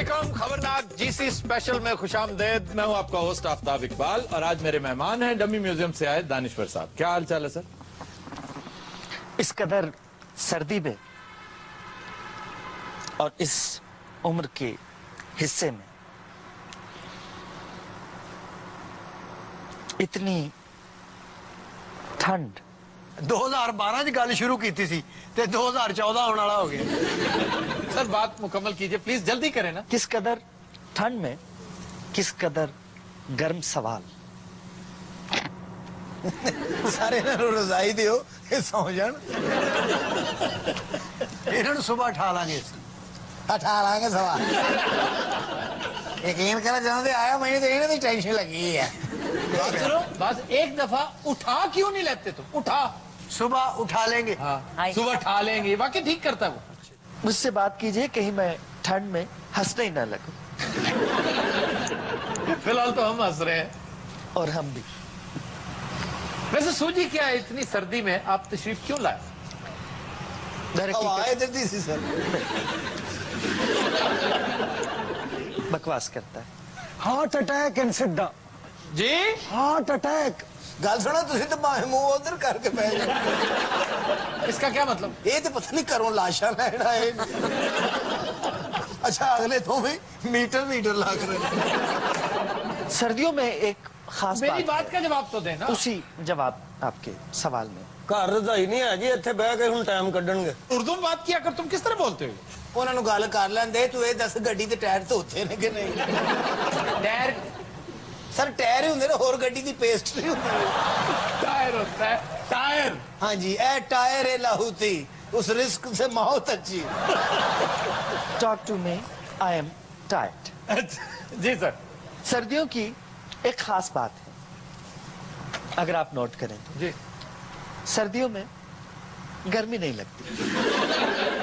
अस्सलामुअलैकुम, खबरनाक GC special में खुशामदेद। मैं हूं आपका होस्ट आफ्ताब इकबाल और आज मेरे मेहमान हैं डमी म्यूजियम से आए दानिश्वर साहब। क्या हाल चाल है सर? इस कदर सर्दी में और इस उम्र के हिस्से में इतनी ठंड 2012 ਚ ਗੱਲ ਸ਼ੁਰੂ ਕੀਤੀ ਸੀ ਤੇ 2014 ਹੋਣ ਵਾਲਾ ਹੋ ਗਿਆ। सर बात मुकम्मल कीजिए प्लीज, जल्दी करें ना। किस कदर ठंड में किस कदर गर्म सवाल। ਸਾਰੇ ਇਹਨਾਂ ਨੂੰ ਰਜ਼ਾਈ ਦਿਓ ਇਹ ਸੌ ਜਾਣ। ਇਹਨਾਂ ਨੂੰ ਸਵੇਰ ਉਠਾ ਲਾਂਗੇ ਸਵਾਲ। ਯਕੀਨ ਕਰੋ ਜਦੋਂ ਦੇ ਆਇਆ ਮੈਨੂੰ ਤੇ ਇਹਨਾਂ ਦੀ ਟੈਨਸ਼ਨ ਲੱਗੀ ਹੈ। बस एक दफा उठा क्यों नहीं लेते तुम? उठा सुबह उठा लेंगे। हाँ सुबह उठा लेंगे, वाकई ठीक करता है वो। मुझसे बात कीजिए कहीं मैं ठंड में हंसने ही न लगूं। फिलहाल तो हम हंस रहे हैं। और हम भी। वैसे सूझी क्या है, इतनी सर्दी में आप तशरीफ क्यों लाए? आए थे सी सर। बकवास करता है। Heart attack and sit down. जी हार्ट अटैक। गल सुनो तुसी तो भावे मुंह उधर करके बैठ जाओ। इसका क्या मतलब? ये तो पता नहीं करो लाशा लैन आए। अच्छा अगले तो भी मीटर लाग रहे। सर्दियों में एक खास मेरी बात का जवाब तो देना। उसी जवाब आपके सवाल में। घर रजाई नहीं है जी, इत्थे बह के हुण टाइम कढणगे। उर्दू में बात किया कर, तुम किस तरह बोलते हो? ਉਹਨਾਂ ਨੂੰ ਗੱਲ ਕਰ ਲੈਂਦੇ ਤੂੰ ਇਹ ਦੱਸ ਗੱਡੀ ਦੇ ਟਾਇਰ ਧੋਤੇ ਨੇ ਕਿ ਨਹੀਂ। टायर ਸਰ ਟਾਇਰ ਹੀ ਹੁੰਦੇ ਨੇ, ਹੋਰ ਗੱਡੀ ਦੀ ਪੇਸਟ ਨਹੀਂ ਹੁੰਦੀ। टायर होता है टायर। हाँ जी ए टायर है लाहौती, उस रिस्क से मौत अच्छी। Talk to me, I am tired. जी सर। सर्दियों की एक खास बात है, अगर आप नोट करें तो जी सर्दियों में गर्मी नहीं लगती।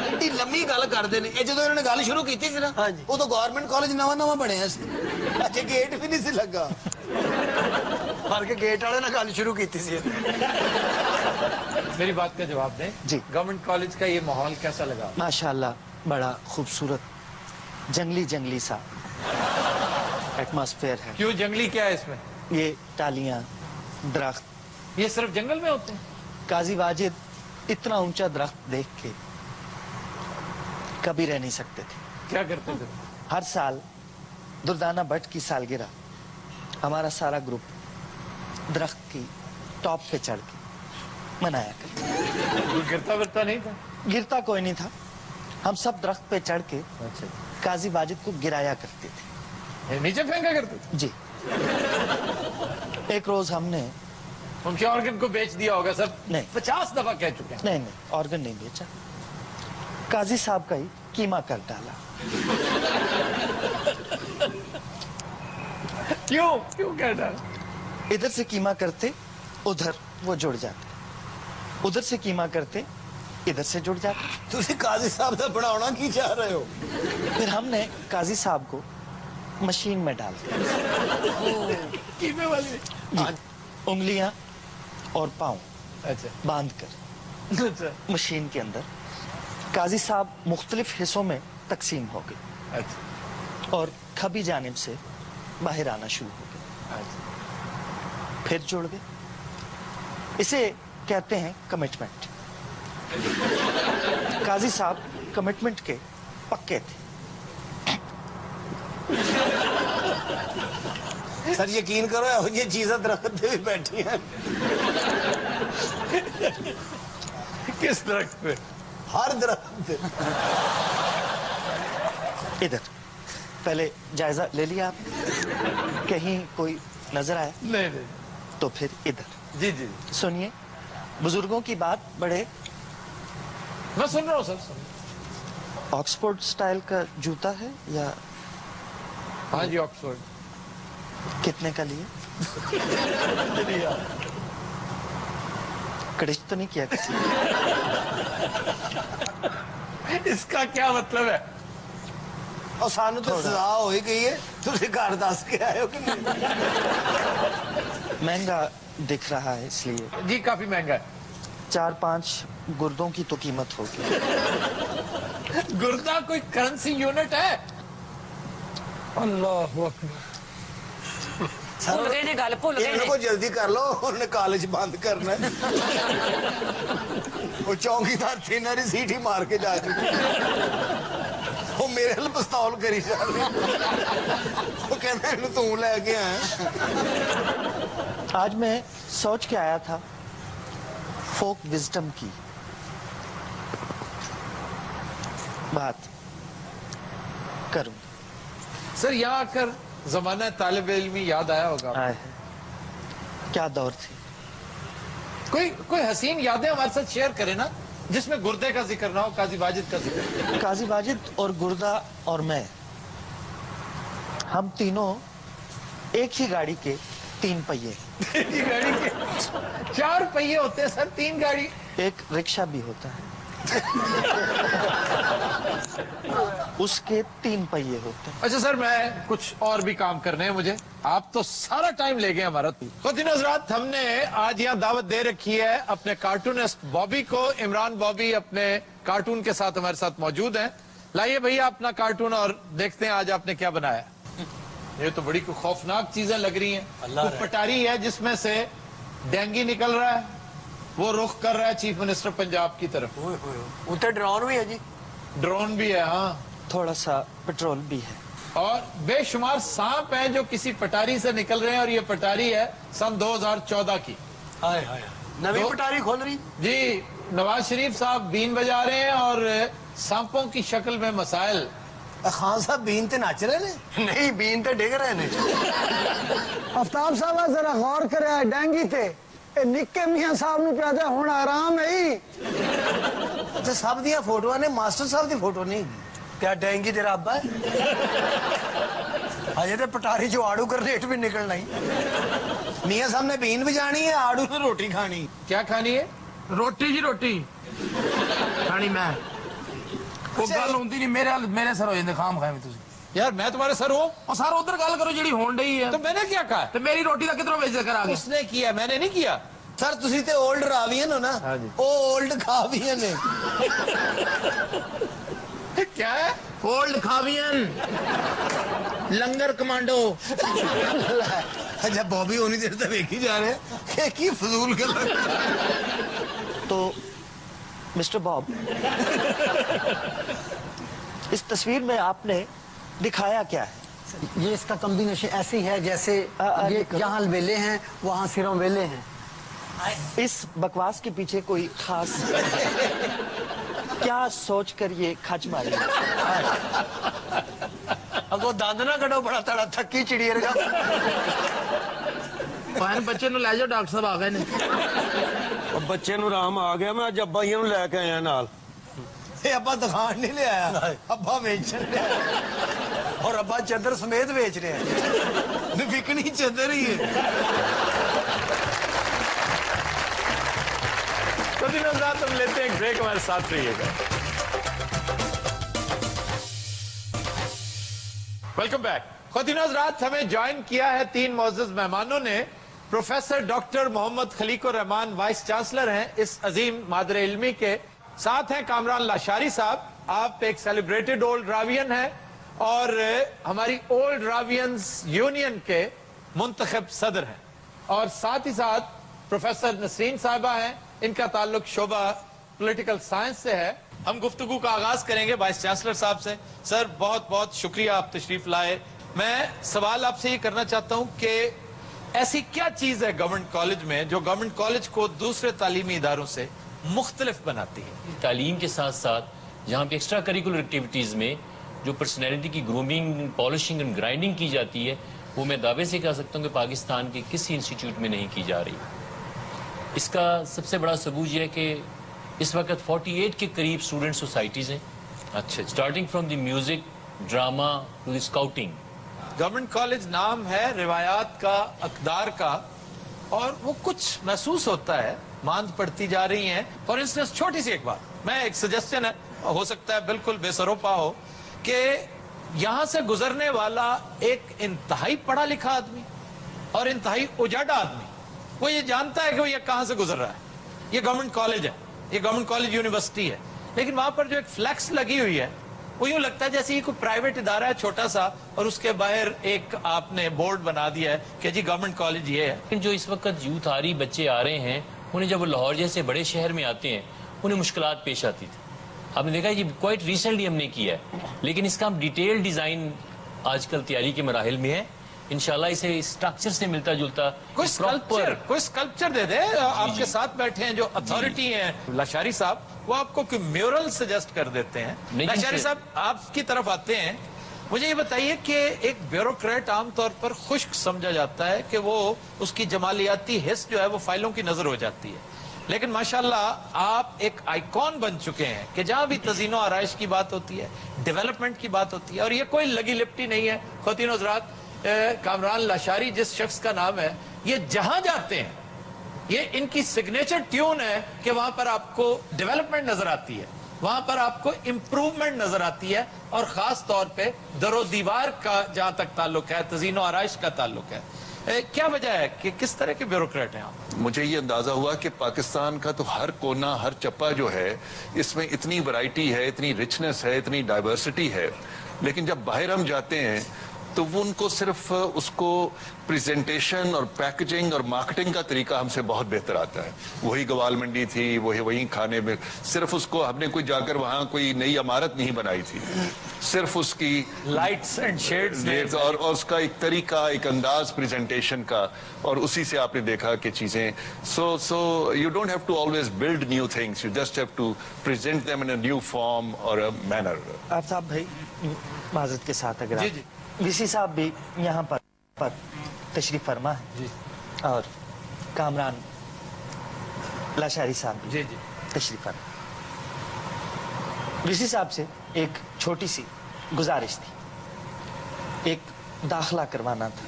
ਏਡੀ ਲੰਮੀ ਗੱਲ ਕਰਦੇ ਨੇ ਇਹ ਜਦੋਂ ਇਹਨਾਂ ਨੇ ਗੱਲ ਸ਼ੁਰੂ ਕੀਤੀ ਸੀ ਨਾ ਉਦੋਂ ਗਵਰਨਮੈਂਟ ਕਾਲਜ ਨਵਾਂ ਬਣਿਆ ਸੀ, ਅੱਛੇ ਗੇਟ ਵੀ ਨਹੀਂ ਸੀ ਲੱਗਾ। ਫੜ ਕੇ ਗੇਟ ਵਾਲੇ ਨਾਲ ਗੱਲ ਸ਼ੁਰੂ ਕੀਤੀ ਸੀ। मेरी बात का जवाब दें जी। गवर्नमेंट कॉलेज का ये माहौल कैसा लगा? माशाल्लाह बड़ा खूबसूरत जंगली सा एटमॉस्फेयर है। क्यों जंगली क्या है इसमें? ये टालियां, दरख्त, ये सिर्फ जंगल में होते हैं? काजी वाजिद इतना ऊंचा दरख्त देख के कभी रह नहीं सकते थे। क्या करते थे? हर साल दुर्दाना भट्ट की सालगिरह हमारा सारा ग्रुप दरख्त की टॉप पे चढ़ के मनाया करते। कोई गिरता विरता नहीं था? गिरता कोई नहीं था, हम सब दरख्त पे चढ़ के अच्छा, काजी वाजिद को गिराया करते थे। ये नीचे फेंका करते थे? जी। एक रोज हमने उनके ऑर्गन को बेच दिया होगा सर? नहीं। 50 दफा कह चुके हैं। नहीं ऑर्गन नहीं बेचा, काजी साहब का ही कीमा कर डाला। क्यों कह डाला? इधर से कीमा करते उधर वो जुड़ जाते, उधर से कीमा करते इधर से जुड़ जाते। ਤੁਸੀਂ ਕਾਜ਼ੀ ਸਾਹਿਬ ਦਾ ਬਣਾਉਣਾ ਕੀ ਚਾਹ ਰਹੇ ਹੋ? फिर हमने काजी साहब को मशीन में डाल दिया। कीमे वाली? उंगलियां और पांव अच्छा बांध कर अच्छा मशीन के अंदर काजी साहब मुख्तलिफ हिस्सों में तकसीम हो गए अच्छा और खबी जानिब से बाहर आना शुरू हो गए, अच्छा। फिर जुड़ गए। इसे कहते हैं कमिटमेंट। काजी साहब कमिटमेंट के पक्के थे। सर यकीन करो ਇਹੋ ਜਿਹੀ ਚੀਜ਼ਾਂ ਦਰਖਤ ਤੇ ਵੀ ਬੈਠੀਆਂ। किस दरख्त पे? हर दरख्त पे। इधर पहले जायजा ले लिया आपने, कहीं कोई नजर आया नहीं तो फिर इधर। जी जी सुनिए, बुजुर्गों की बात बड़े। मैं सुन रहा हूँ सर, सुन रहा हूँ। ऑक्सफोर्ड स्टाइल का जूता है या? हाँ जी ऑक्सफोर्ड। कितने का लिए? कड़िश तो नहीं किया किसी? इसका क्या मतलब है? और सानू तो सजा हो ही गई है, तुझे घर दस के आए हो कि नहीं? महंगा दिख रहा है इसलिए। जी काफी महंगा है। 4-5 गुर्दों की तो कीमत होगी। गुर्दा कोई करेंसी यूनिट है? اللہ اکبر ਭੁੱਲ ਗਏ ਨੇ ਗੱਲ ਭੁੱਲ ਗਏ ਇਹਨਾਂ ਨੇ ਕੋ ਜਲਦੀ ਕਰ ਲਓ, ਉਹਨੇ ਕਾਲਜ ਬੰਦ ਕਰਨਾ ਹੈ। ਉਹ ਚੌਂਕੀਦਾਰ ਥੀਨਰ ਹੀ ਸੀਟ ਹੀ ਮਾਰ ਕੇ ਜਾ ਚੁੱਕੀ, ਉਹ ਮੇਰੇ ਨਾਲ ਪਿਸਤੌਲ ਕਰੀ ਜਾ ਰਹੀ, ਉਹ ਕਹਿੰਦਾ ਇਹਨੂੰ ਤੂੰ ਲੈ ਕੇ ਆਇਆ। आज मैं सोच के आया था फोक विजडम की बात करूंगा। सर यहाँ आकर जमाना तालिब इल्मी याद आया होगा? आए हैं। क्या दौर थी। कोई हसीन यादें हमारे साथ शेयर करें ना, जिसमें गुर्दे का जिक्र ना हो, काजी वाजिद का जिक्र। काजी वाजिद और गुर्दा और मैं, हम तीनों एक ही गाड़ी के 3 पहिए। गाड़ी के 4 पहिए होते हैं सर, 3 गाड़ी। एक रिक्शा भी होता है, उसके 3 पहिए होते हैं। अच्छा सर, मैं कुछ और भी काम करने हैं मुझे, आप तो सारा टाइम ले गए हमारा। खुद हजरात, हमने आज यहाँ दावत दे रखी है अपने कार्टूनिस्ट बॉबी को। इमरान बॉबी अपने कार्टून के साथ हमारे साथ मौजूद हैं। लाइए भैया अपना कार्टून और देखते हैं आज आपने क्या बनाया। ये तो बड़ी खौफनाक चीजें लग रही हैं। वो पटारी है जिसमें से डेंगी निकल रहा है, वो रुख कर रहा है चीफ मिनिस्टर पंजाब की तरफ। उते ड्रोन भी है जी, ड्रोन भी है, हाँ, थोड़ा सा पेट्रोल भी है, और बेशुमार सांप हैं जो किसी पटारी से निकल रहे हैं। और ये पटारी है सन 2014 की। हाय हाय, नवी पटारी खोल रही जी। नवाज शरीफ साहब बीन बजा रहे हैं और सांपों की शक्ल में मसाइल। खान साहब बीन ते नाच रहे ने? नहीं, बीन ते डिग रहे ने। आफ्ताब साहब जरा गौर करे डेंगी ते निक्के मियां साहब नु पिया हुण आराम है ही। अच्छा, सब दियां फोटोआं ने, मास्टर साहब दी फोटो नहीं। क्या डेंगी तेरा अब्बा है? अजे ते पटारी जो आड़ू कर रेट भी निकलना ही। मियां साहब ने बीन बजानी है, आड़ू ने रोटी खानी। क्या खानी है? रोटी जी रोटी खानी मैं वो गल होंदी नहीं मेरे सर हो जाते खाम खाए तुसी यार मैं तुम्हारे सर हूँ? और सर उधर गल करो जी होन डई है। तो मैंने क्या कहा? तो मेरी रोटी का किधरों बेइज्जत करा गए? उसने किया, मैंने नहीं किया। सर तुसी ते ओल्ड रावियन हो ना? हाँ जी। ओ ओल्ड खावियन है। क्या है? ओल्ड खावियन लंगर कमांडो। अच्छा, बॉबी होनी देर तक देखी जा रहे हैं कि फजूल गल। तो मिस्टर बॉब, इस तस्वीर में आपने दिखाया क्या है? ये इसका कॉम्बिनेशन ऐसी है जैसे ये यहाँ वेले हैं, वहाँ सिरों वेले हैं। इस बकवास के पीछे कोई खास क्या सोच कर ये खच मारी? अगो दंद ना कटो, बड़ा तड़ा थकी चिड़ियर का। पान बच्चे नु ले जाओ, डॉक्टर साहब आ गए ने। बच्चे नु राम आ गया, मैं अज अब्बा ही लैके आया नाल। ये अब्बा दुकान नहीं ले आया, अब्बा बेचन ले आया। और अब्बा चदर समेत बेच रहे हैं। बिकनी चदर ही है। तो दिनों रात हम लेते हैं एक ब्रेक, हमारे साथ रहिएगा। Welcome back. खुदिनों रात हमें ज्वाइन किया है 3 मोअज़्ज़ज़ मेहमानों ने। Professor doctor Mohammad Khaliqur Rahman vice chancellor हैं इस अजीम मादरे इल्मी के। साथ हैं कामरान लाशारी साहब, आप एक सेलिब्रेटेड ओल्ड रावियन हैं और हमारी ओल्ड रावियंस यूनियन के मुंतखब सदर हैं। और साथ ही साथ प्रोफेसर नसरीन साहिबा हैं, इनका ताल्लुक शोबा पॉलिटिकल साइंस से है। हम गुफ्तगू का आगाज करेंगे वाइस चांसलर साहब से। सर बहुत बहुत शुक्रिया, आप तशरीफ लाए। मैं सवाल आपसे ये करना चाहता हूँ कि ऐसी क्या चीज है गवर्नमेंट कॉलेज में जो गवर्नमेंट कॉलेज को दूसरे तालीमी इदारों से मुख्तलिफ बनाती है? तालीम के साथ साथ जहाँ पे एक्स्ट्रा करिकुलर एक्टिविटीज़ में जो पर्सनैलिटी की ग्रूमिंग, पॉलिशिंग एंड ग्राइंडिंग की जाती है, वो मैं दावे से कह सकता हूँ कि पाकिस्तान के किसी इंस्टीट्यूट में नहीं की जा रही। इसका सबसे बड़ा सबूत यह है कि इस वक्त 48 के करीब स्टूडेंट सोसाइटीज़ हैं। अच्छा, starting from the music, drama to the scouting. Government college नाम है रिवायात का, अकदार का, और वो कुछ महसूस होता है मांद पड़ती जा रही हैं। फॉर इंस्टेंस छोटी सी एक बात, मैं एक सजेशन है, हो सकता है बिल्कुल बेसरोपा हो, कि यहां से गुजरने वाला एक इंतहाई पढ़ा लिखा आदमी और इंतहाई उजाड़ा आदमी, वो ये जानता है कि वो ये कहां से गुजर रहा है। ये गवर्नमेंट कॉलेज है, ये गवर्नमेंट कॉलेज यूनिवर्सिटी है, लेकिन वहां पर जो एक फ्लैक्स लगी हुई है वो यूं लगता है जैसे ये कोई प्राइवेट इदारा है छोटा सा और उसके बाहर एक आपने बोर्ड बना दिया है कि जी गवर्नमेंट कॉलेज ये है। लेकिन जो इस वक्त यूथ आ रही बच्चे आ रहे हैं, उन्हें जब वो लाहौर जैसे बड़े शहर में आते हैं उन्हें मुश्किलात पेश आती थी। आपने देखा ये क्वाइट रिसेंटली हमने किया है, लेकिन इसका हम डिटेल डिजाइन आजकल तैयारी के मराहिल में है। इंशाल्लाह इसे स्ट्रक्चर से मिलता जुलता कोई स्कल्पचर दे दे। आपके साथ बैठे हैं जो अथॉरिटी हैं लाशारी साहब, वो आपको कोई म्यूरल सजेस्ट कर देते हैं। लाशारी साहब आपकी तरफ आते हैं, मुझे ये बताइए कि एक ब्यूरोक्रेट आमतौर पर खुश्क समझा जाता है कि वो उसकी जमालियाती हिस्स जो है वो फाइलों की नजर हो जाती है, लेकिन माशाल्लाह आप एक आइकॉन बन चुके हैं कि जहां भी तज़ीनो आराइश की बात होती है, डेवलपमेंट की बात होती है, और ये कोई लगी लिपटी नहीं है। ख़वातीन हज़रात, कामरान लाशारी जिस शख्स का नाम है, ये जहां जाते हैं ये इनकी सिग्नेचर ट्यून है कि वहां पर आपको डेवलपमेंट नजर आती है, वहां पर आपको इंप्रूवमेंट नजर आती है, और खास तौर पे दरो दीवार का जहां तक ताल्लुक है, तज़ीनो आराइश का ताल्लुक है। क्या वजह है कि किस तरह के ब्यूरोक्रेट हैं आप? मुझे ये अंदाजा हुआ कि पाकिस्तान का तो हर कोना, हर चप्पा जो है, इसमें इतनी वैरायटी है, इतनी रिचनेस है, इतनी डाइवर्सिटी है, लेकिन जब बाहर हम जाते हैं तो वो उनको सिर्फ उसको प्रेजेंटेशन और पैकेजिंग और मार्केटिंग का तरीका हमसे बहुत बेहतर आता है। वही गवाल मंडी थी, वही खाने में, सिर्फ उसको हमने कोई जाकर वहाँ कोई नई इमारत नहीं बनाई थी, सिर्फ उसकी लाइट्स एंड शेड्स और उसका एक तरीका, एक अंदाज प्रेजेंटेशन का, और उसी से आपने देखा कि चीजें so you don't have to always build new things, you just have to present them in a new form और अ मैनर। आफ्ताब भाई माजरत के साथ अगर वीसी साहब भी यहाँ पर तशरीफ फरमा है जी, और कामरान लाशारी साहब भी तशरीफ फरमा। वीसी साहब से एक छोटी सी गुजारिश थी, एक दाखला करवाना था।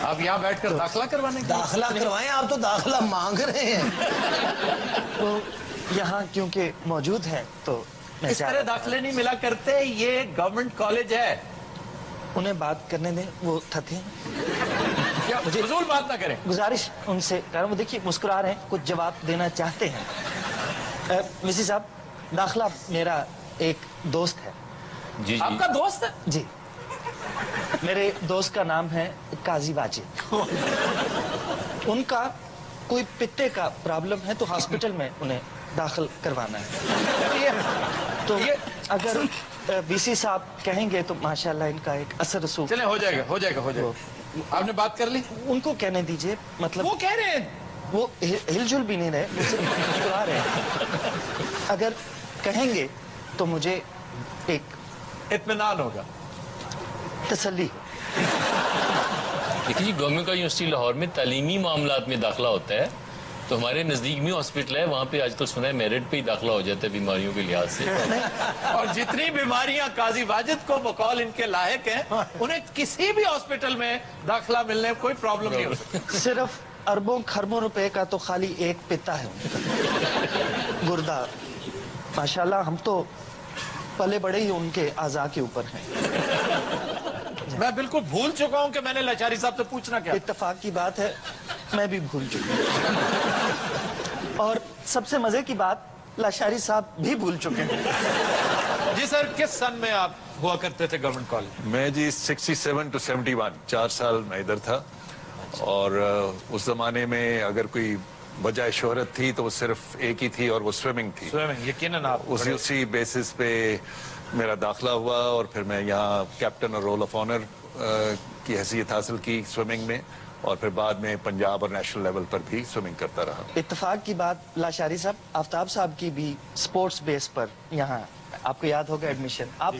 आप यहाँ बैठकर दाखला करवाने दाखला करवाएं? आप तो दाखला मांग रहे हैं। तो यहाँ क्योंकि मौजूद है तो इस तरह दाखले नहीं मिला करते, ये गवर्नमेंट कॉलेज है। उन्हें बात करने दें, वो थके। क्या फजूल बात ना करें। गुजारिश उनसे कर, वो देखिए मुस्कुरा रहे हैं, कुछ जवाब देना चाहते हैं। मिसी साहब, दाखला मेरा एक दोस्त है। जी आपका दोस्त है? जी, मेरे दोस्त का नाम है काजी वाजिद। उनका कोई पित्ते का प्रॉब्लम है तो हॉस्पिटल में उन्हें दाखिल करवाना है। तो अगर वीसी साहब कहेंगे तो माशाल्लाह इनका एक असर रसूख। चले, हो जाएगा। आपने बात कर ली? उनको कहने दीजिए, मतलब वो कह रहे हैं, वो हिलजुल भी नहीं रहे, मुझसे मुस्कुरा रहे हैं। अगर कहेंगे तो मुझे एक इत्मीनान होगा, तसल्ली। देखिए जी, गवर्नमेंट का यूनिवर्सिटी लाहौर में तालीमी मामलात में दाखिला होता है, तो हमारे नजदीक में हॉस्पिटल है, वहाँ पे आजकल सुना है मेरिट पे ही दाखिला हो जाता है बीमारियों के लिहाज से। और जितनी बीमारियां काजी वाजिद को बकौल इनके लायक हैं, उन्हें किसी भी हॉस्पिटल में दाखिला मिलने में कोई प्रॉब्लम नहीं हो सकती। सिर्फ अरबों खरबों रुपए का तो खाली एक पिता है उनका, गुर्दा। माशाल्लाह हम तो पले बड़े ही उनके आज़ा के ऊपर हैं। मैं बिल्कुल भूल चुका हूं कि मैंने लाचारी साहब से पूछना क्या। इत्तेफाक की बात है, मैं भी भूल चुका हूं। और सबसे मजे की बात, लाशारी साहब भी भूल चुके हैं। जी सर, किस सन में आप हुआ करते थे गवर्नमेंट कॉलेज? मैं जी 67 to 71, 4 साल मैं इधर था। और उस जमाने में अगर कोई बजाय शोहरत थी तो वो सिर्फ एक ही थी, और वो स्विमिंग थी। स्विमिंग, यकीनन आप उसी बेसिस पे मेरा दाखिला हुआ, और फिर मैं यहाँ कैप्टन और रोल ऑफ ऑनर की हैसियत हासिल की स्विमिंग में, और फिर बाद में पंजाब और नेशनल लेवल पर भी स्विमिंग करता रहा। इत्तेफाक की बात, लाशारी साहब, आफ्ताब साहब की भी स्पोर्ट्स बेस पर यहाँ, आपको याद होगा एडमिशन, आप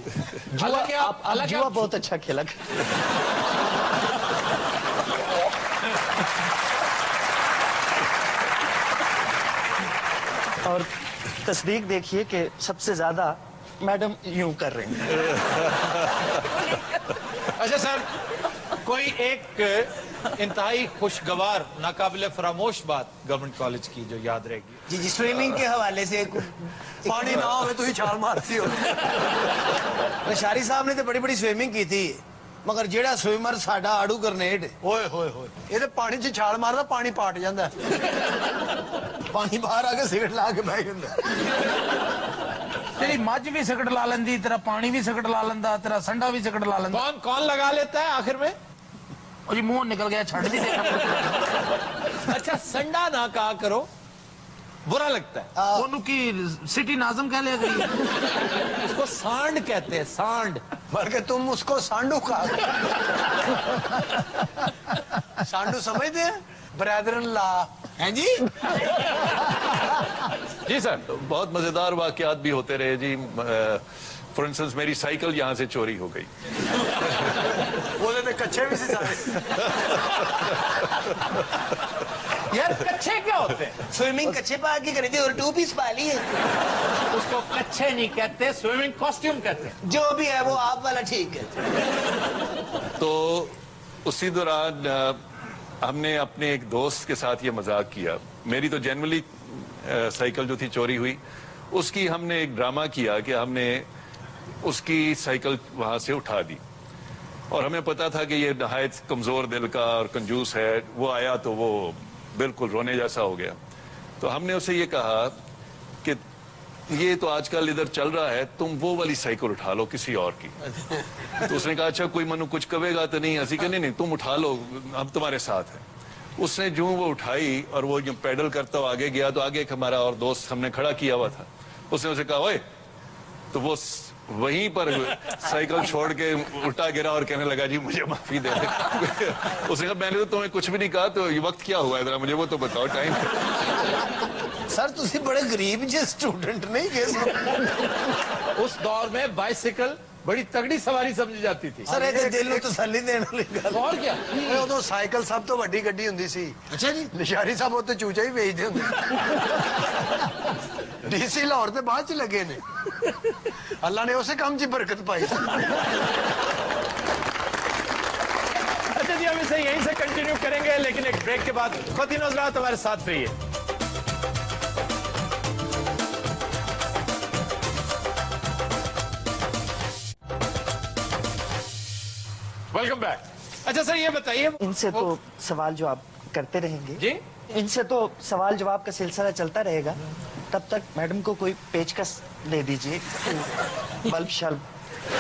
जुआ बहुत अच्छा खेला। और तस्दीक देखिए कि सबसे ज्यादा मैडम यूं कर रही हैं। अच्छा सर, कोई एक इंतहाई खुशगवार, नाकाबिले फरामोश बात गवर्नमेंट कॉलेज की जो याद रहेगी? जी, स्विमिंग के हवाले से पानी ना हो तो ही छाल मारती हो। लाशारी साहब ने तो बड़ी बड़ी स्विमिंग की थी, मगर जेड़ा स्विमर साडा आड़ू गरनेड, ओए होए होए, ये तो पानी च छाल मारदा पानी पाट जांदा, पानी बाहर आके सिगरेट ला के बह जांदा। तेरी मझ भी सकट ला लेंदी, तेरा पानी भी सकट ला लेंदा, तेरा संडा भी सकट ला लेंदा। कौन कौन लगा लेता है आखिर में? और ये मुंह निकल गया, छड़ नहीं देना। अच्छा संडा ना कहा करो, बुरा लगता है। ओनू की सिटी नाजम कह लिया करिए। उसको सांड कहते हैं, सांड। बल्कि तुम उसको सांडू कहा। सांडू समझते हैं? ब्रदरन ला हैं जी। जी सर। बहुत मजेदार वाकयात भी होते रहे जी। फॉर इंस्टेंस मेरी साइकिल यहाँ से चोरी हो गई। बोले थे कच्चे भी से सारे। यार कच्चे क्या होते हैं? स्विमिंग कच्चे पा के करी थी और 2 पीस पा ली है। उसको कच्चे नहीं कहते, स्विमिंग कॉस्ट्यूम कहते हैं। जो भी है वो आप वाला ठीक है। तो उसी दौरान हमने अपने एक दोस्त के साथ ये मजाक किया। मेरी तो जनरली साइकिल जो थी चोरी हुई, उसकी हमने एक ड्रामा किया कि हमने उसकी साइकिल वहां से उठा दी, और हमें पता था कि ये नहायत कमजोर दिल का और कंजूस है। वो आया तो वो बिल्कुल रोने जैसा हो गया। तो हमने उसे ये कहा कि ये तो आजकल इधर चल रहा है, तुम वो वाली साइकिल उठा लो किसी और की। तो उसने कहा अच्छा कोई मनु कुछ कहेगा तो नहीं? ऐसी कहने नहीं, तुम उठा लो, हम तुम्हारे साथ हैं। उसने जो वो उठाई और वो पैडल करता हुआ आगे गया, तो आगे एक हमारा और दोस्त हमने खड़ा किया हुआ था, उसने उसे कहा ओए, तो वो वहीं पर साइकिल छोड़ के उल्टा गिरा और कहने लगा जी मुझे माफी दे दे। उसने कहा मैंने तो तुम्हें कुछ भी नहीं कहा, तो ये वक्त क्या हुआ है जरा मुझे वो तो बताओ टाइम। सर तुसी बड़े गरीब जे स्टूडेंट नहीं गए। उस दौर में बाइसिकल बड़ी तगड़ी सवारी समझी जाती थी। सर ये दिल ਨੂੰ ਤਸੱਲੀ ਦੇਣ ਵਾਲੀ ਗੱਲ। और क्या? ਉਦੋਂ ਸਾਈਕਲ ਸਭ ਤੋਂ ਵੱਡੀ ਗੱਡੀ ਹੁੰਦੀ ਸੀ। ਅੱਛਾ ਜੀ। ਨਿਸ਼ਾਰੀ ਸਾਹਿਬ ਉੱਤੇ ਚੂਚਾ ਹੀ ਵੇਚਦੇ ਹੁੰਦੇ। ਡੀਸੀ ਲਾਹੌਰ ਤੇ ਬਾਅਦ ਚ ਲੱਗੇ ਨੇ। ਅੱਲਾ ਨੇ ਉਸੇ ਕੰਮ 'ਚ ਬਰਕਤ ਪਾਈ। अच्छा जी हम इसे यहीं से कंटिन्यू करेंगे, लेकिन एक ब्रेक के बाद ख्वातीन और हज़रात हमारे साथ रहिए। Welcome back. अच्छा सर ये बताइए, इनसे तो सवाल जवाब करते रहेंगे जी, इनसे तो सवाल जवाब का सिलसिला चलता रहेगा। तब तक मैडम को कोई पेचकस दे दीजिए, बल्ब शल्ब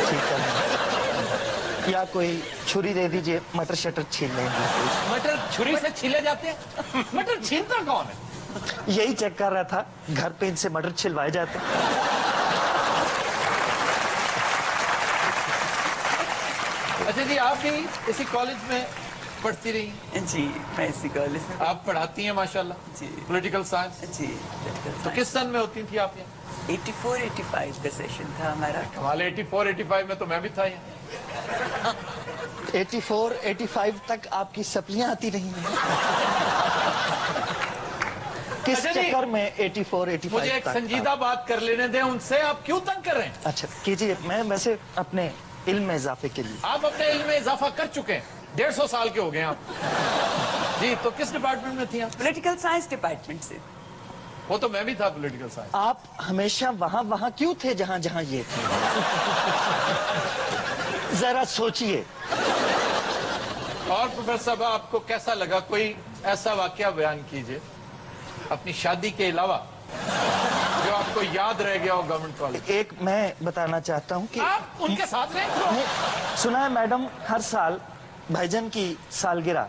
ठीक करना, या कोई छुरी दे दीजिए, मटर शटर छील लेंगे। मटर छुरी से छीले जाते हैं? मटर छीलता कौन है? यही चेक कर रहा था, घर पे इनसे मटर छिलवाए जाते हैं। अच्छा जी आप भी इसी कॉलेज में पढ़ती रही? जी मैं इसी कॉलेज में। आप पढ़ाती हैं माशाल्लाह? जी। Political science? जी। तो किस सन में होती थी आप यहाँ? 84-85 का सेशन था हमारा। हमारे 84-85 में तो मैं भी था यहाँ। 84-85 तक आपकी सप्लियां आती रही हैं। किस अच्छा जी, चक्कर में 84-85 मुझे एक संजीदा बात कर लेने दें, उनसे आप क्यों तंग कर रहे हैं? अच्छा कीजिए, मैं वैसे अपने इल्म में इजाफे के लिए। आप अपने इल्म में इजाफा कर चुके हैं, 150 साल के हो गए आप। जी तो किस डिपार्टमेंट में थी आप? पॉलिटिकल साइंस डिपार्टमेंट से। वो तो मैं भी था पॉलिटिकल साइंस। आप हमेशा वहां क्यों थे जहां जहां ये थे? जरा सोचिए। और प्रोफेसर साहब आपको कैसा लगा? कोई ऐसा वाकया बयान कीजिए अपनी शादी के अलावा जो आपको याद रह गया हो गवर्नमेंट कॉलेज। एक मैं बताना चाहता हूँ कि आप उनके साथ रहे। सुना है मैडम हर साल भाईजान की सालगिरह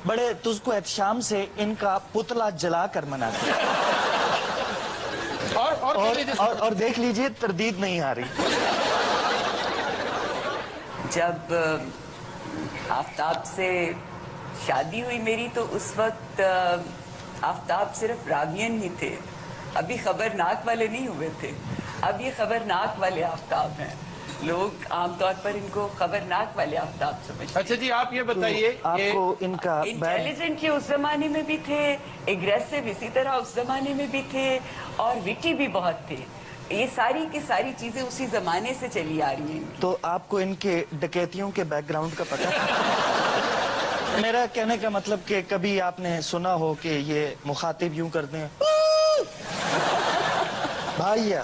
बड़े तुझको एहतशाम से इनका पुतला जला कर मनाते हैं। और देख लीजिए तरदीद नहीं आ रही। जब आफ्ताब से शादी हुई मेरी तो उस वक्त आफ्ताब सिर्फ रागियन ही थे, अभी खबरनाक वाले नहीं हुए थे। अब ये खबरनाक वाले आफ्ताब हैं, लोग आमतौर पर इनको खबरनाक वाले आफ्ताब समझते हैं। अच्छा जी आप ये बताइए, आपको इनका इंटेलिजेंट के उस जमाने में भी थे, एग्रेसिव इसी तरह उस जमाने में भी थे, और विटी भी बहुत थे। ये सारी की सारी चीजें उसी जमाने से चली आ रही हैं। तो आपको इनके डकैतियों के बैकग्राउंड का पता है? मेरा कहने का मतलब कि कभी आपने सुना हो कि ये मुखातिब यूं करते हैं भाइया?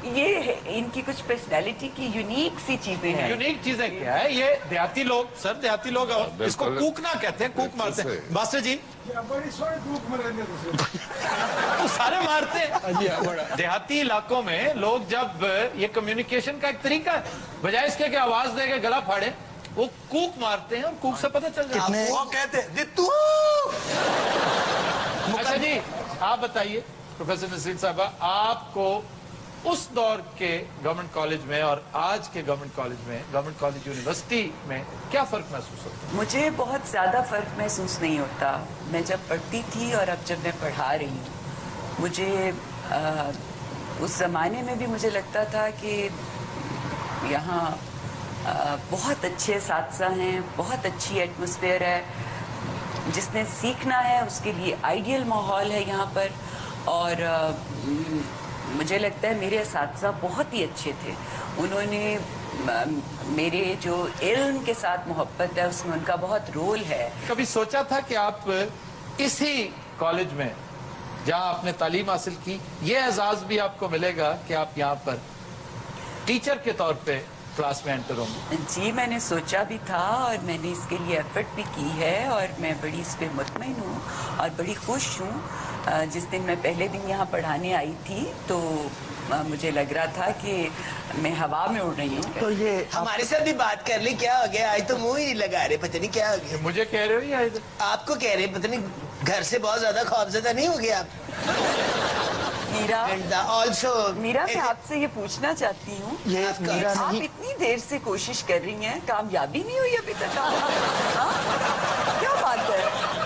ये इनकी कुछ पर्सनालिटी की यूनिक सी चीजें हैं। यूनिक चीजें क्या है? ये देहाती लोग, सर देहाती लोग इसको कूकना कहते हैं, कूक मारते हैं। मास्टर जी तो सारे मारते हैं। देहाती इलाकों में लोग जब ये कम्युनिकेशन का एक तरीका है, बजाय इसके कि आवाज दे के गला फाड़े, वो कूक मारते हैं और कूक से पता चल जाता है। वो कहते हैं दित्तू। अच्छा जी, आप बताइए प्रोफेसर नसरीन साहबा, आपको उस दौर के गवर्नमेंट कॉलेज में और आज के गवर्नमेंट कॉलेज में, गवर्नमेंट कॉलेज यूनिवर्सिटी में क्या फर्क महसूस होता है? मुझे बहुत ज़्यादा फ़र्क महसूस नहीं होता। मैं जब पढ़ती थी और अब जब मैं पढ़ा रही हूँ, मुझे उस ज़माने में भी मुझे लगता था कि यहाँ बहुत अच्छे असातिज़ा हैं, बहुत अच्छी एटमॉस्फेयर है, जिसने सीखना है उसके लिए आइडियल माहौल है यहाँ पर। और मुझे लगता है मेरे असातिज़ा बहुत ही अच्छे थे। उन्होंने मेरे जो इल्म के साथ मोहब्बत है उसमें उनका बहुत रोल है। कभी सोचा था कि आप इसी कॉलेज में जहां आपने तालीम हासिल की, ये एजाज भी आपको मिलेगा कि आप यहाँ पर टीचर के तौर पे क्लास में एंटर होंगे? जी, मैंने सोचा भी था और मैंने इसके लिए एफर्ट भी की है और मैं बड़ी इस पे मुतमईन हूँ और बड़ी खुश हूँ। जिस दिन मैं पहले दिन यहाँ पढ़ाने आई थी तो मुझे लग रहा था कि मैं हवा में उड़ रही हूँ। तो ये हमारे साथ भी बात कर ली, क्या हो गया? आज तो मुंह ही नहीं लगा रहे, पता नहीं क्या हो गया। मुझे कह रहे हो या आपको कह रहे, पता नहीं घर से बहुत ज्यादा खौफजदा नहीं हो गया आप? मीरा, ऑल्सो मीरा, मैं आपसे ये पूछना चाहती हूँ, आप इतनी देर से कोशिश कर रही हैं, कामयाबी नहीं हुई अभी तक? क्या बात है,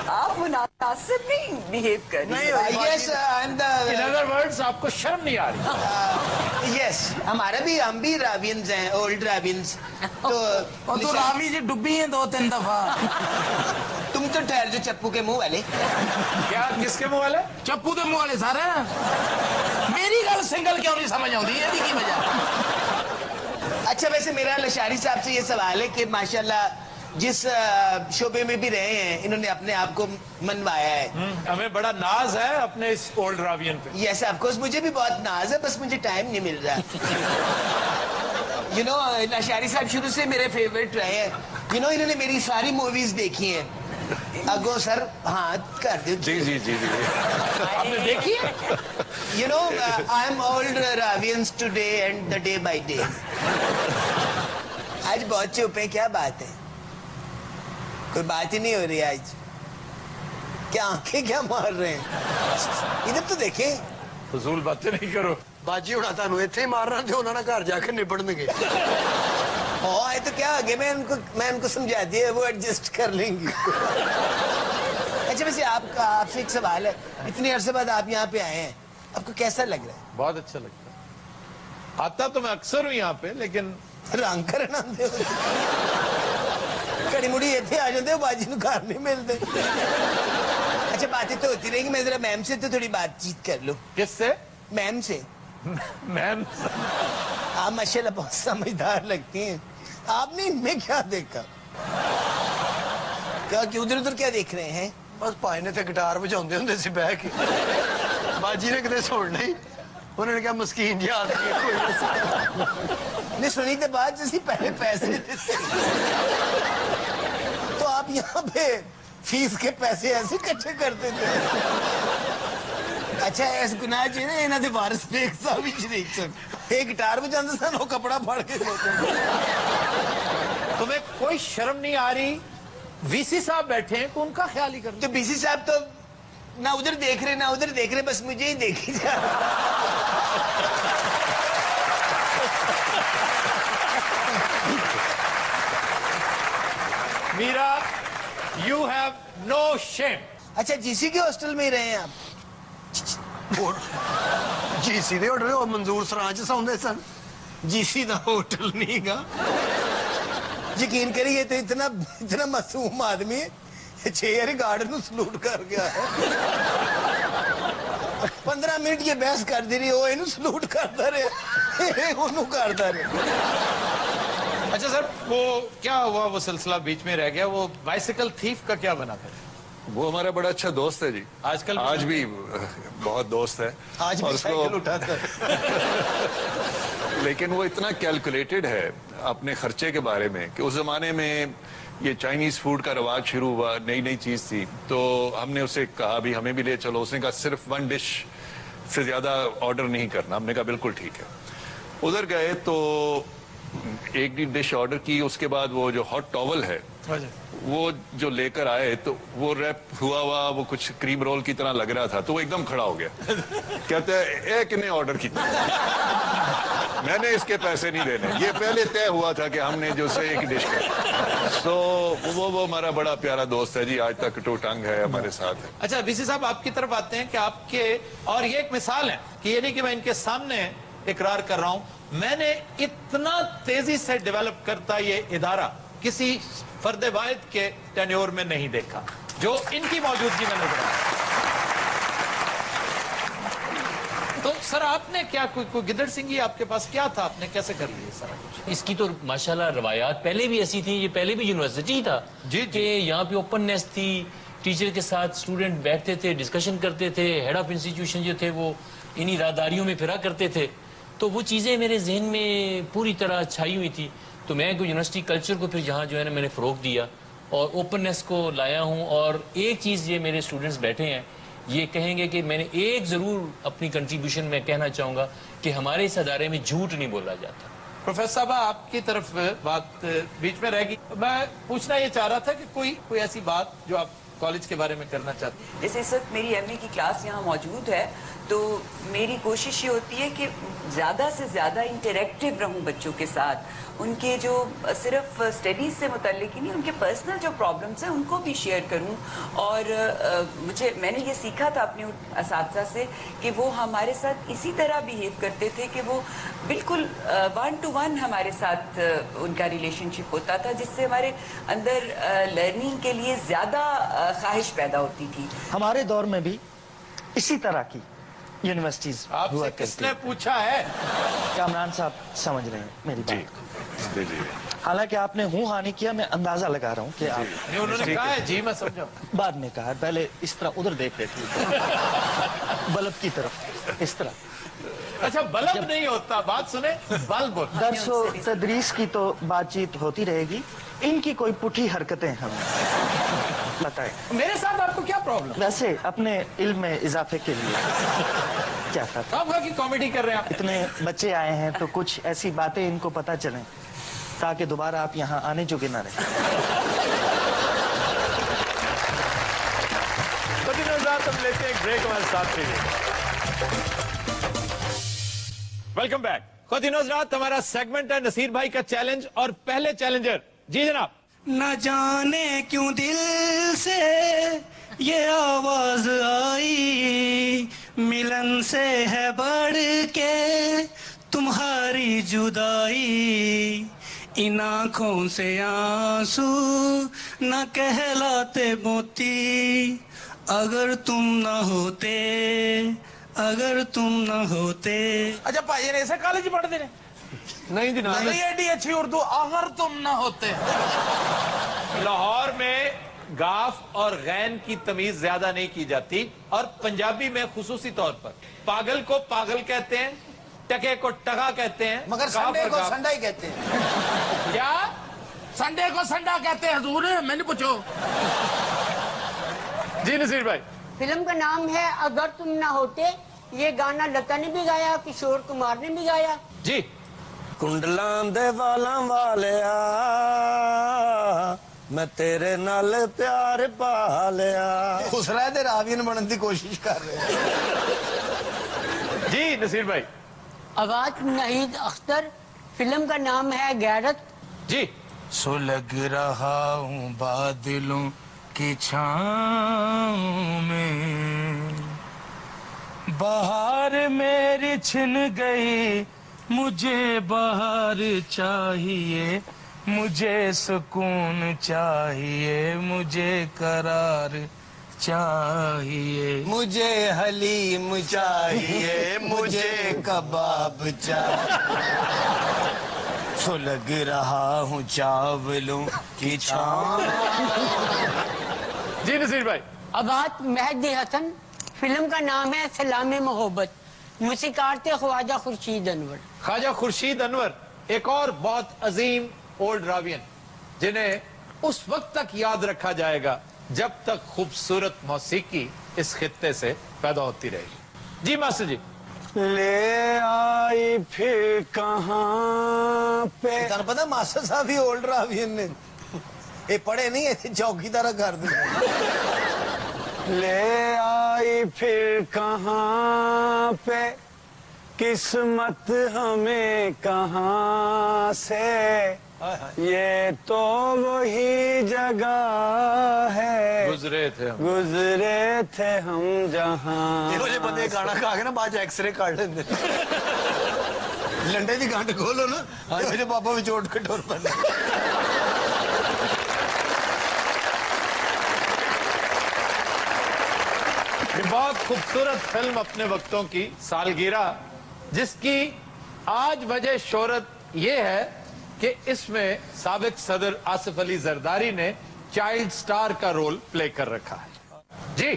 आप मुनासिब नहीं बिहेव कर रही हैं। Yes, I am the, in other words, आपको शर्म नहीं आ रही? यस, हम भी रावियंस हैं, ओल्ड रावियंस। तो रावी जी डुब्बी हैं 2-3 दफा। तुम तो ठहर जो चप्पू के मुंह वाले। क्या, किसके मुंह वाले? चप्पू के मुंह वाले सारे। मेरी गल सिंगल क्यों नहीं समझ आती, ये की वजह? अच्छा, वैसे मेरा लशारी साहब से ये सवाल है कि माशाल्लाह जिस शोबे में भी रहे हैं, इन्होंने अपने आप को मनवाया है। हमें बड़ा नाज है अपने इस ओल्ड रावियन पे। यस, ऑफ कोर्स, मुझे भी बहुत नाज है, बस मुझे टाइम नहीं मिल रहा। यू नो, लशारी साहब शुरू से मेरे फेवरेट रहे हैं। यू नो, इन्होंने मेरी सारी मूवीज देखी हैं। अगो सर हाथ कर दो। जी जी जी जी, आपने देखी है? You know, I am old Ravians today and the day by day. आज बहुत चुप है, क्या बात है? कोई बात ही नहीं हो रही आज। क्या आंखें क्या मार रहे हैं? इधर तो देखे। फजूल बातें नहीं करो। बाजी उड़ा तानू इत्थे मारना थे, उन्होंने घर जाकर निपटने हाँ, तो क्या आगे मैं उनको समझा दिया, वो एडजस्ट कर लेंगी। अच्छा, वैसे आपसे एक सवाल है, इतने अरसे बाद आप यहाँ पे आए हैं, आपको कैसा लग रहा है? बहुत अच्छा लगता है। आता तो मैं अक्सर हूँ यहाँ पे, लेकिन रंग करना कड़ी मुड़ी इतने आ जाते हो, बाजी को घर नहीं मिलते। अच्छा, बातें तो होती रहेंगी, मैं जरा मैम से तो थोड़ी बातचीत कर लूं। किससे? मैम से। मैम, आप माशाल्लाह बहुत समझदार लगती हैं। आपने इनमें क्या देखा? क्या उधर उधर क्या देख रहे हैं? बस भाई ने तो गिटार बजाते होंगे सी बह के, बाजी ने कदे सुन नहीं, उन्होंने क्या मस्कीन याद नहीं सुनी तो बात, जैसे पहले पैसे देते तो आप यहाँ पे फीस के पैसे ऐसे इकट्ठे करते थे। अच्छा, इस गुनाह च ना इन्हां दे वारिस शेख साहब भी शरीक सन। एक गिटार बजाते सन, वो कपड़ा फाड़ के तुम्हें कोई शर्म नहीं आ रही? वीसी साहब बैठे हैं, को उनका ख्याल ही कर। तो बीसी साहब तो ना उधर देख रहे ना उधर देख रहे, बस मुझे ही देखी जा। Meera, you have no shame. अच्छा, जीसी के हॉस्टल में ही रहे हैं आप? जीसी दे होटल और मंजूर सराज सौंदे सन। जीसी दा होटल नहीं गा। यकीन करिए, तो इतना मासूम आदमी 6 बार गार्ड सलूट कर गया है। 15 मिनट ये बहस कर दी रही, वो इन्हू सलूट करता रहे, ओनू करता रहे। अच्छा सर, वो क्या हुआ, वो सिलसिला बीच में रह गया, वो बाइसिकल थीफ का क्या बना था? वो हमारा बड़ा अच्छा दोस्त है जी। आजकल आज भी बहुत दोस्त है। आज भी साइकिल उठाता है। लेकिन वो इतना कैलकुलेटेड है अपने खर्चे के बारे में कि उस जमाने में ये चाइनीज फूड का रवाज शुरू हुआ, नई नई चीज थी, तो हमने उसे कहा भी हमें भी ले चलो। उसने कहा सिर्फ 1 डिश से ज्यादा ऑर्डर नहीं करना। हमने कहा बिल्कुल ठीक है। उधर गए तो एक डिश ऑर्डर की, उसके बाद वो जो हॉट टॉवल है वो जो लेकर आए तो वो रैप हुआ हुआ वो कुछ क्रीम रोल की तरह लग रहा था, तो वो एकदम खड़ा हो गया। कहते हैं एक ने ऑर्डर की, मैंने इसके पैसे नहीं देने, ये पहले तय हुआ था कि हमने जो से एक डिश का। तो वो हमारा बड़ा प्यारा दोस्त है जी, आज तक टू टंग है हमारे साथ है। अच्छा बीसी साहब, आपकी तरफ आते हैं कि आपके, और ये एक मिसाल है कि ये नहीं कि मैं इनके सामने इकरार कर रहा हूं, मैंने इतना तेजी से डेवलप करता ये इदारा किसी फर्द वाहिद के टेन्योर में नहीं देखा जो इनकी मौजूदगी में नजर आया। तो सर आपने क्या कोई गिदड़ सिंह आपके पास क्या था, आपने कैसे कर लिया सारा कुछ? इसकी तो माशाल्लाह रवायात पहले भी ऐसी थी, ये पहले भी यूनिवर्सिटी था जी कि यहाँ पे ओपननेस थी, टीचर के साथ स्टूडेंट बैठते थे, डिस्कशन करते थे, हेड ऑफ इंस्टीट्यूशन जो थे वो इन्हीं राहदारियों में फिरा करते थे। तो वो चीज़ें मेरे जहन में पूरी तरह छाई हुई थी। तो मैं यूनिवर्सिटी कल्चर को फिर यहाँ जो है ना मैंने फ़रोग दिया और ओपननेस को लाया हूँ। और एक चीज़ ये मेरे स्टूडेंट्स बैठे हैं ये कहेंगे कि मैंने एक ज़रूर अपनी कंट्रीब्यूशन में कहना चाहूँगा कि हमारे इस अदारे में झूठ नहीं बोला जाता। प्रोफेसर साहब आपकी तरफ बात बीच में रहेगी, मैं पूछना ये चाह रहा था कि कोई ऐसी बात जो आप कॉलेज के बारे में करना चाहते हैं? जैसे इस वक्त मेरी एमए की क्लास यहाँ मौजूद है, तो मेरी कोशिश ये होती है कि ज़्यादा से ज़्यादा इंटरेक्टिव रहूं बच्चों के साथ, उनके जो सिर्फ स्टडीज़ से मुतल्लिक ही नहीं, उनके पर्सनल जो प्रॉब्लम्स हैं उनको भी शेयर करूं। और मैंने ये सीखा था अपने असातिज़ा से कि वो हमारे साथ इसी तरह बिहेव करते थे कि वो बिल्कुल 1-to-1 हमारे साथ उनका रिलेशनशिप होता था, जिससे हमारे अंदर लर्निंग के लिए ज़्यादा ख्वाहिश पैदा होती थी। हमारे दौर में भी इसी तरह की यूनिवर्सिटीज आपसे किसने पूछा है? कामरान साहब समझ रहे हैं मेरी बात को। जी हालांकि आपने हूँ हाँ नहीं किया, मैं अंदाजा लगा रहा हूँ कि आप नहीं, उन्होंने कहा है जी, मैं समझा। बाद में कहा, पहले इस तरह उधर देख रहे थे बल्ब की तरफ इस तरह। अच्छा बल्ब नहीं होता, बात सुने, बल्ब होता। दरसो तदरीस की तो बातचीत होती रहेगी, इनकी कोई पुठी हरकतें हम बताएं। मेरे साथ आपको क्या प्रॉब्लम? वैसे अपने इल्म में इजाफे के लिए क्या करता आप की कॉमेडी कर रहे हैं आप? इतने बच्चे आए हैं तो कुछ ऐसी बातें इनको पता चलें ताकि दोबारा आप यहाँ आने जोगे ना रहे। हम लेते हैं एक ब्रेक, हमारे साथ वेलकम बैक। खुद हजरात, हमारा सेगमेंट है नसीर भाई का चैलेंज और पहले चैलेंजर जी जनाब। न जाने क्यों दिल से ये आवाज आई, मिलन से है बढ़ के तुम्हारी जुदाई, इन आँखों से आंसू न कहलाते मोती, अगर तुम न होते, अगर तुम न होते। अच्छा भाई ने ऐसे कॉलेज पढ़ते हैं? नहीं जनाब, नहीं एडी अच्छी उर्दू, अगर तुम ना होते। लाहौर में गाफ और गैन की तमीज ज्यादा नहीं की जाती और पंजाबी में खुसूसी तौर पर पागल को पागल कहते हैं, टके को टका कहते हैं, मगर संडे को संडा ही कहते हैं। क्या संडे को संडा कहते हैं हजूर? मैंने पूछो जी नसीर भाई। फिल्म का नाम है अगर तुम ना होते, ये गाना लता ने भी गाया, किशोर कुमार ने भी गाया। जी। कुंडलां दे वालां वालिया मैं तेरे नाल प्यार पा लिया। खुसरा दे रावियन बनने की कोशिश कर रहे हैं। जी नसीर भाई। आवाज नहीद अख्तर, फिल्म का नाम है गैरत। जी। सो लग रहा हूँ बादलों की छाँव में, बहार मेरी छिन गई, मुझे बहार चाहिए, मुझे सुकून चाहिए, मुझे करार चाहिए, मुझे हलीम चाहिए, मुझे कबाब चाहिए। सो लग रहा हूँ चावलों की छाँव। जी नसीर भाई। आवाज मेहदी हसन, फिल्म का नाम है सलाम मोहब्बत, मूसीकार थे ख्वाजा खुर्शीद अनवर। ख्वाजा खुर्शीद अनवर एक और बहुत अजीम ओल्ड रावियन जिन्हें उस वक्त तक याद रखा जाएगा जब तक खूबसूरत मौसीकी इस खित्ते से पैदा होती रहेगी। जी मास्टर जी। ले आई फिर कहाँ पे। ਤੁਹਾਨੂੰ ਪਤਾ ਮਾਸਟਰ ਸਾਹਿਬ ਵੀ ओल्ड रावियन ने ਇਹ ਪੜੇ ਨਹੀਂ ਇੱਥੇ ਚੌਕੀਦਾਰਾ ਕਰ ਦਿੰਦੇ। ले आई फिर कहाँ पे किस्मत हमें कहाँ से ये तो वही जगह है गुजरे थे हम जहाँ। ਇਹੋ ਜਿਹੇ ਬੰਦੇ ਗਾਣਾ ਗਾ ਕੇ ਨਾ ਬਾਅਦ ਚ ਐਕਸਰੇ ਕੱਢ ਲੈਂਦੇ ਲੰਡੇ ਦੀ ਗੰਢ ਖੋਲੋ ਨਾ ਇਹੋ ਬਾਬਾ ਵਿੱਚ ਉੱਠ ਕੇ ਟੁਰ ਪੈਂਦਾ। बहुत खूबसूरत फिल्म अपने वक्तों की सालगिरह, जिसकी आज वजह शोहरत यह है कि इसमें साबिक सदर आसिफ अली जरदारी ने चाइल्ड स्टार का रोल प्ले कर रखा है। जी।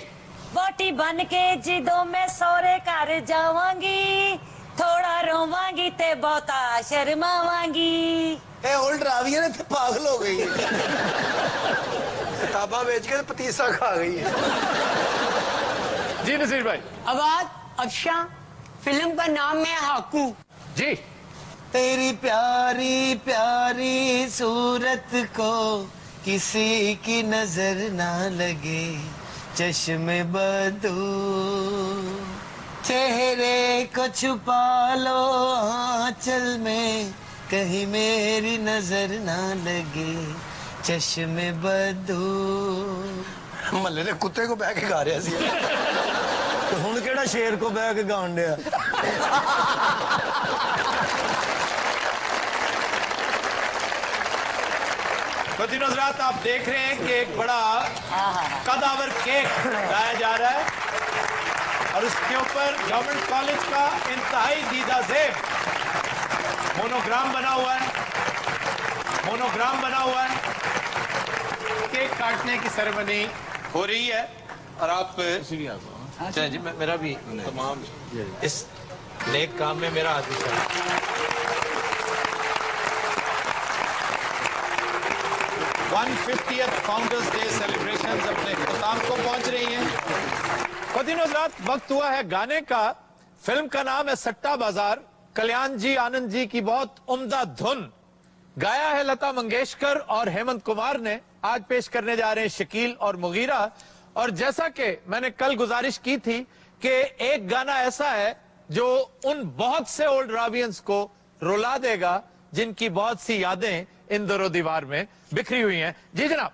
वोटी बन के जिदों में सौरे घर जावांगी, थोड़ा रोवांगी ते बहुता शर्मावांगी। ए ओल्ड रावियन है पागल हो गई है। किताबा बेच के पतीसा खा गई है। जी नसीर भाई। आवाज अक्षा, फिल्म का नाम है हाकू। जी। तेरी प्यारी प्यारी सूरत को किसी की नजर ना लगे, चश्मे बदू चेहरे को छुपा लो आंचल में, कहीं मेरी नजर ना लगे, चश्मे बदू। ਮਹੱਲੇ ਦੇ ਕੁੱਤੇ ਕੋ ਬਹਿ ਕੇ ਗਾ ਰਿਹਾ ਸੀ ਤੇ ਹੁਣ ਕਿਹੜਾ ਸ਼ੇਰ ਕੋ ਬਹਿ ਕੇ ਗਾਣ ਡਿਆ। ख़वातीन हज़रात, आप देख रहे हैं कि एक बड़ा कदावर केक लाया जा रहा है और उसके ऊपर गवर्नमेंट कॉलेज का इंतहाई दीदा ज़ेब मोनोग्राम बना हुआ है। केक काटने की सेरेमनी हो रही है और आप चलिए जी, मेरा भी तमाम इस नेक काम में मेरा हाथ भी चला। 150th फाउंडर्स डे सेलिब्रेशंस अपने इख्तिताम को पहुंच रही हैं। ख़वातीन हज़रात, वक्त हुआ है गाने का। फिल्म का नाम है सट्टा बाजार। कल्याण जी आनंद जी की बहुत उम्दा धुन गाया है लता मंगेशकर और हेमंत कुमार ने। आज पेश करने जा रहे हैं शकील और मुगीरा। और जैसा कि मैंने कल गुजारिश की थी कि एक गाना ऐसा है जो उन बहुत से ओल्ड रावियंस को रुला देगा जिनकी बहुत सी यादें इन दरो दीवार में बिखरी हुई हैं। जी जनाब।